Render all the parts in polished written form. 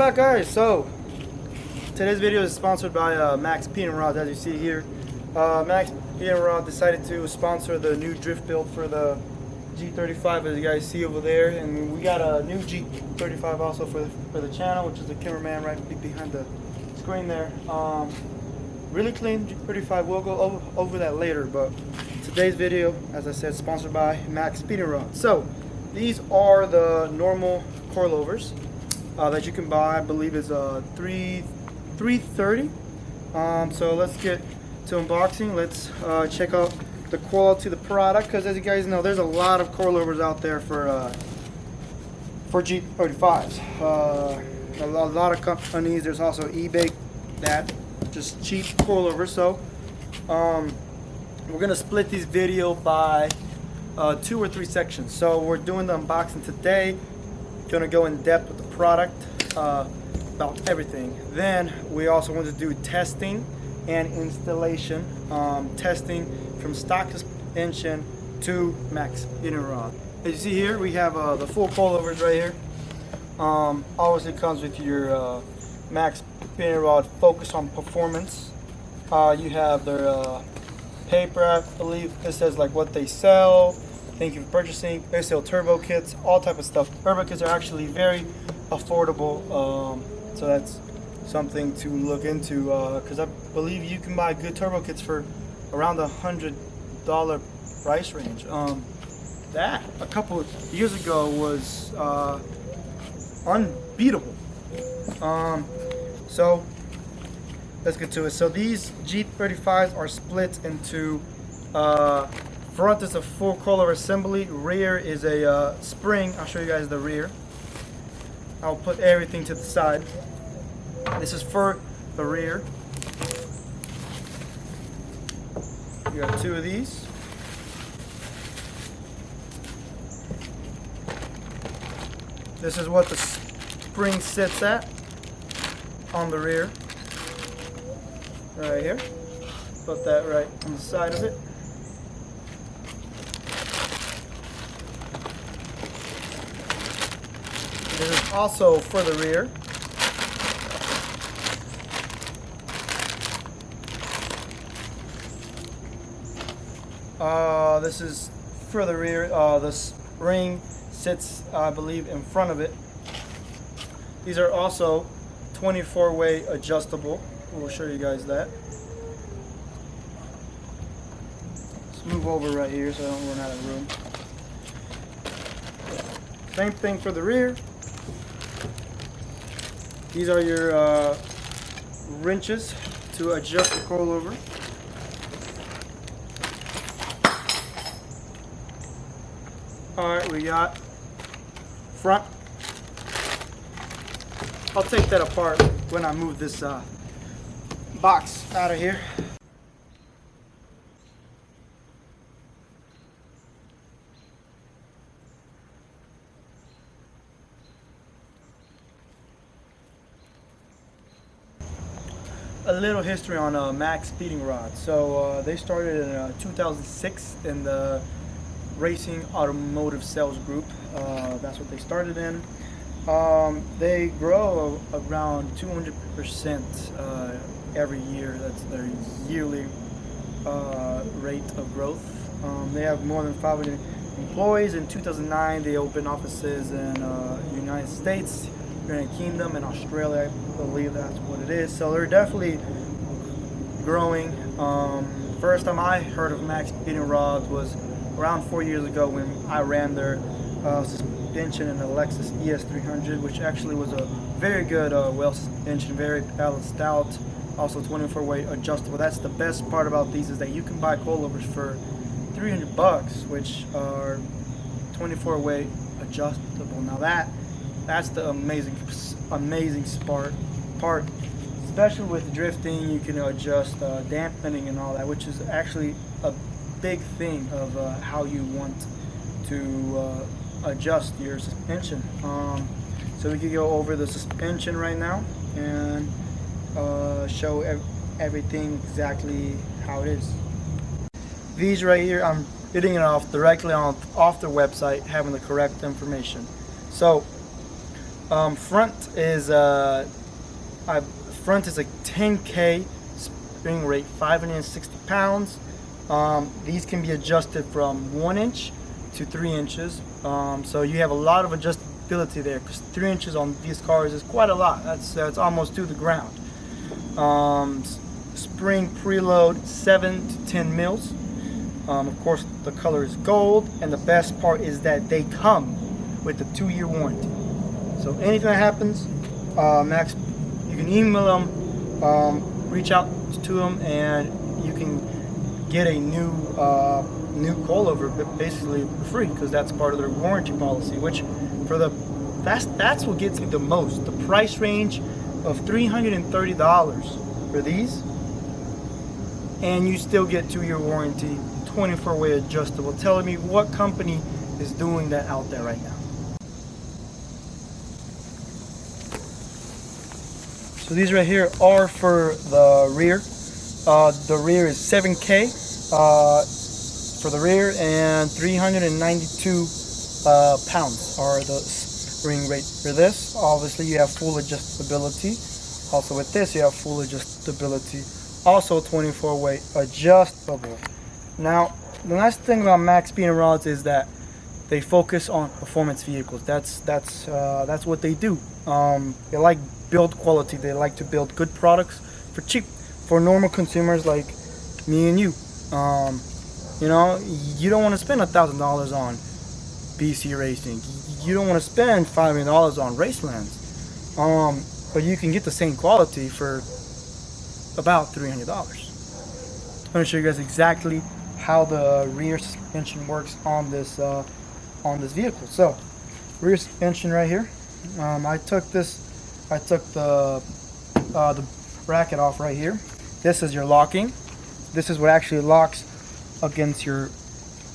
back, guys. So today's video is sponsored by MaXpeedingRods. As you see here, MaXpeedingRods decided to sponsor the new drift build for the G35, as you guys see over there, and we got a new G35 also for the channel, which is the cameraman right behind the screen there. Really clean G35. We'll go over that later, but today's video, as I said, sponsored by MaXpeedingRods. So these are the normal coilovers that you can buy. I believe is $330. So let's get to unboxing. Let's check out the quality of the product, because as you guys know, there's a lot of coilovers out there for G35s. A lot of companies. There's also eBay that just cheap coilovers. So we're gonna split this video by 2 or 3 sections. So we're doing the unboxing today. Gonna go in depth with the product, about everything. Then we also want to do testing and installation, testing from stock suspension to MaXpeedingRod. As you see here, we have the full coilovers right here. Obviously comes with your MaXpeedingRod focus on performance. You have their paper, I believe this says like what they sell. Thank you for purchasing. They sell turbo kits, all type of stuff. Turbo kits are actually very affordable, so that's something to look into, because I believe you can buy good turbo kits for around the $100 price range. That a couple of years ago was unbeatable. So let's get to it. So these G35s are split into front is a full coilover assembly, rear is a spring. I'll show you guys the rear. I'll put everything to the side. This is for the rear. You got 2 of these. This is what the spring sits at on the rear. Right here. Put that right on the side of it. This is also for the rear. This is for the rear. The spring sits, I believe, in front of it. These are also 24-way adjustable. We'll show you guys that. Let's move over right here so I don't run out of room. Same thing for the rear. These are your wrenches to adjust the coilover. Alright, we got front. I'll take that apart when I move this box out of here. A little history on MaXpeedingRods. So they started in 2006 in the racing automotive sales group. That's what they started in. They grow around 200% every year. That's their yearly rate of growth. They have more than 500 employees. In 2009, they opened offices in the United States, United Kingdom, and Australia. I believe that's what it is. So they're definitely growing. First time I heard of MaXpeedingRods was around 4 years ago when I ran their suspension in the Lexus ES300, which actually was a very good well suspension, very balanced out, also 24-way adjustable. That's the best part about these, is that you can buy coilovers for $300, which are 24-way adjustable. Now that's the amazing part, especially with drifting. You can adjust dampening and all that, which is actually a big thing of how you want to adjust your suspension. So we can go over the suspension right now and show everything exactly how it is. These right here, I'm reading it off directly off their website, having the correct information. So Front is front is a 10K spring rate, 560 pounds. These can be adjusted from 1 inch to 3 inches. So you have a lot of adjustability there, because 3 inches on these cars is quite a lot. That's almost to the ground. Spring preload 7 to 10 mils. Of course, the color is gold, and the best part is that they come with a 2-year warranty. So anything that happens, Max, you can email them, reach out to them, and you can get a new coilover basically for free, because that's part of their warranty policy. Which for that's what gets me the most. The price range of $330 for these, and you still get 2-year warranty, 24-way adjustable. Telling me what company is doing that out there right now. So these right here are for the rear. The rear is 7K for the rear, and 392 pounds are the spring rate for this. Obviously, you have full adjustability. Also with this, you have full adjustability. Also 24-way adjustable. Now, the nice thing about MaXpeedingRods is that they focus on performance vehicles. That's what they do. They like build quality. They like to build good products for cheap, for normal consumers like me and you. You know, you don't want to spend $1,000 on BC racing. You don't want to spend $5 million on Racelands. But you can get the same quality for about $300. I'm going to show you guys exactly how the rear suspension works on this vehicle. So, rear suspension right here. I took the bracket off right here. This is your locking. This is what actually locks against your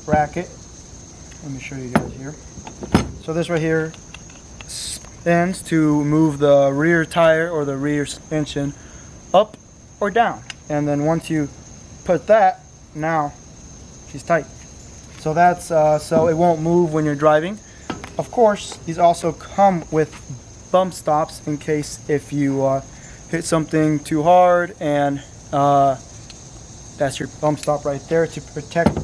bracket. Let me show you guys here. So this right here spins to move the rear tire or the rear suspension up or down. And then once you put that, now she's tight. So that's so it won't move when you're driving. Of course, these also come with bump stops in case if you hit something too hard, and that's your bump stop right there to protect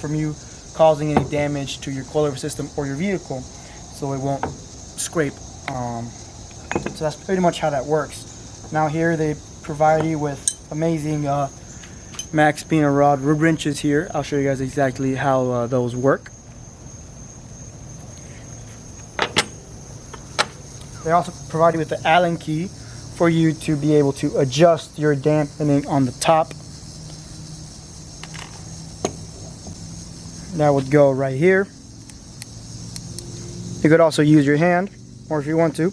from you causing any damage to your coilover system or your vehicle, so it won't scrape. So that's pretty much how that works. Now here they provide you with amazing MaXpeedingRod wrenches here. I'll show you guys exactly how those work. They also provide you with the Allen key for you to be able to adjust your dampening on the top. That would go right here. You could also use your hand, or if you want to,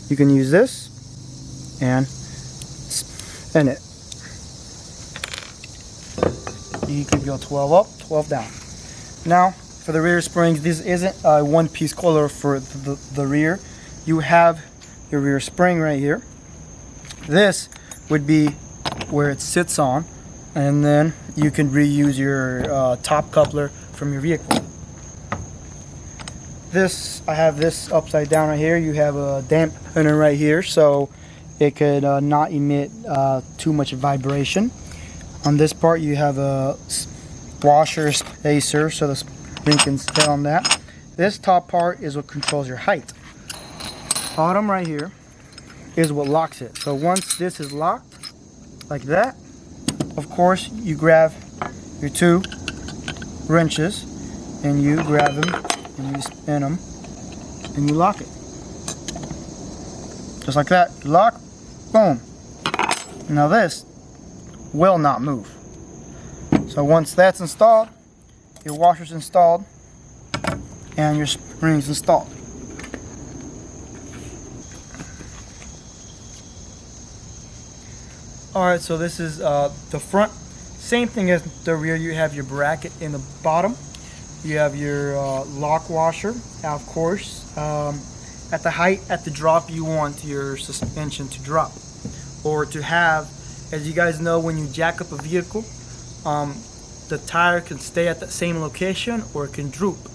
you can use this and spin it. You could go 12 up, 12 down. Now, for the rear springs, this isn't a one-piece coilover for the rear. You have your rear spring right here. This would be where it sits on, and then you can reuse your top coupler from your vehicle. This, I have this upside down right here. You have a dampener right here, so it could not emit too much vibration. On this part, you have a washer spacer, so the spring can stay on that. This top part is what controls your height. Bottom right here is what locks it. So once this is locked like that, of course you grab your 2 wrenches and you grab them and you spin them and you lock it. Just like that. You lock, boom. Now this will not move. So once that's installed, your washer's installed and your spring's installed. Alright, so this is the front. Same thing as the rear. You have your bracket in the bottom. You have your lock washer. Now, of course, at the height, at the drop, you want your suspension to drop. Or to have, as you guys know, when you jack up a vehicle, the tire can stay at the same location or it can droop,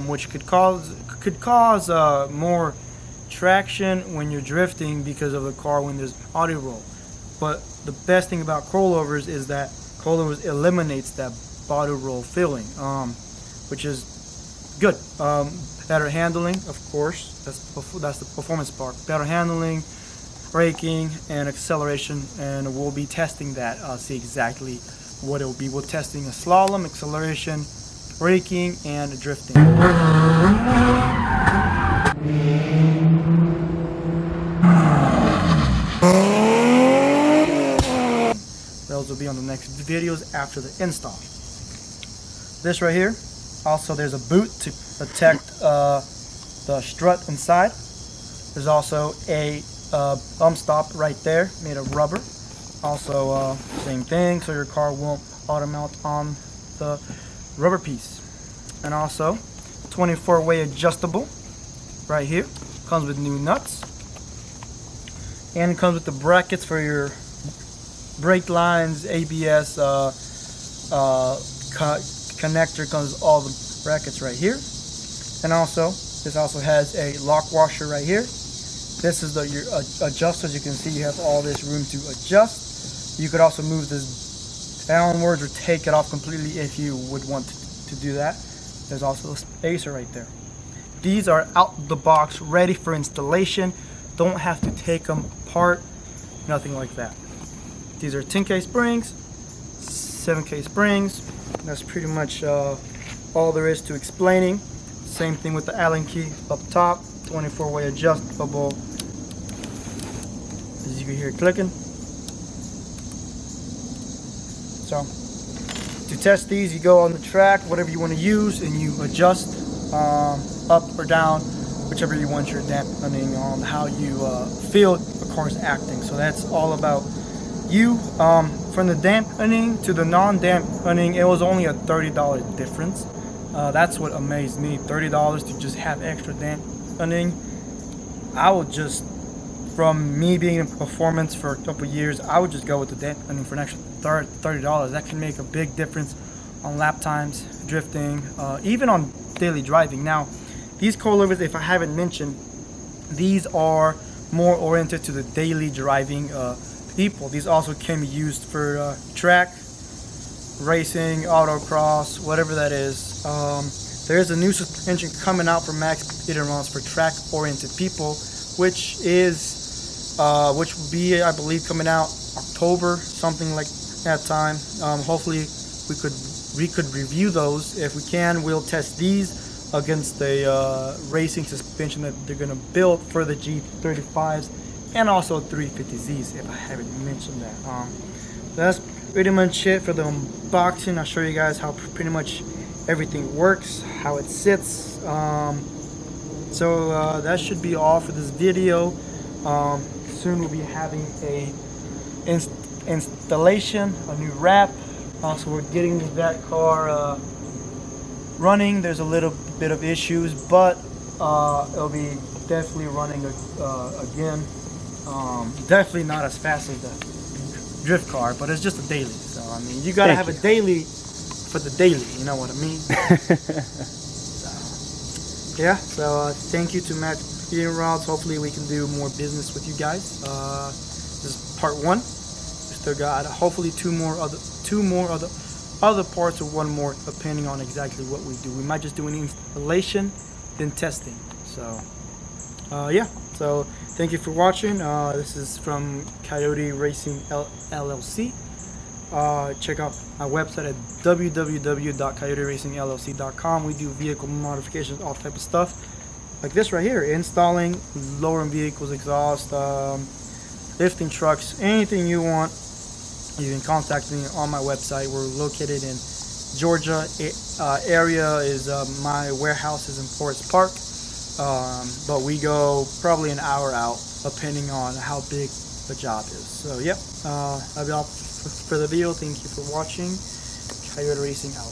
which could cause more traction when you're drifting because of the car when there's auto roll. But the best thing about coilovers is that coilovers eliminates that auto roll feeling, which is good. Better handling, of course. That's the performance part. Better handling, braking, and acceleration, and we'll be testing that. See exactly what it will be. We're testing a slalom, acceleration, braking, and drifting. Those will be on the next videos after the install. This right here, also there's a boot to protect the strut inside. There's also a bump stop right there made of rubber. Also same thing, so your car won't auto mount on the rubber piece. And also 24-way adjustable right here. Comes with new nuts, and it comes with the brackets for your brake lines, ABS connector. Comes with all the brackets right here. And also this also has a lock washer right here. This is your adjuster. As you can see, you have all this room to adjust. You could also move this downwards or take it off completely if you would want to do that. There's also a spacer right there. These are out the box, ready for installation. Don't have to take them apart, nothing like that. These are 10K springs, 7K springs. That's pretty much all there is to explaining. Same thing with the Allen key up top, 24-way adjustable. As you can hear it clicking. So to test these, you go on the track, whatever you want to use, and you adjust up or down, whichever you want your dampening on how you feel the car's acting. So that's all about you. From the dampening to the non-dampening, it was only a $30 difference. That's what amazed me, $30 to just have extra dampening. I would just, from me being in performance for a couple years, I would just go with the dampening for an extra $30. That can make a big difference on lap times, drifting, even on daily driving. Now, these coilovers, if I haven't mentioned, these are more oriented to the daily driving people. These also can be used for track, racing, autocross, whatever that is. There is a new suspension coming out from MaXpeedingRods for track-oriented people, which will be, I believe, coming out October, something like that time. Hopefully, we could review those. If we can, we'll test these against the racing suspension that they're going to build for the G35s and also 350Zs, if I haven't mentioned that. That's pretty much it for the unboxing. I'll show you guys how pretty much everything works, how it sits. So that should be all for this video. Soon we'll be having a installation, a new wrap. Also, we're getting that car running. There's a little bit of issues, but it'll be definitely running again. Definitely not as fast as the drift car, but it's just a daily. So I mean, you gotta have a daily for the daily. You know what I mean? So, yeah. So thank you to MaXpeedingRods. Hopefully we can do more business with you guys. This is part 1. We still got hopefully two more other parts, or one more, depending on exactly what we do. We might just do an installation, then testing. So yeah, so thank you for watching. This is from Coyote Racing LLC. Check out my website at www.coyoteracingllc.com. We do vehicle modifications, all type of stuff like this right here, installing, lowering vehicles, exhaust, lifting trucks, anything you want. You can contact me on my website. We're located in Georgia area. Is my warehouse is in Forest Park, but we go probably an hour out depending on how big the job is. So yep, that'll be all for the video. Thank you for watching. Coyote Racing out.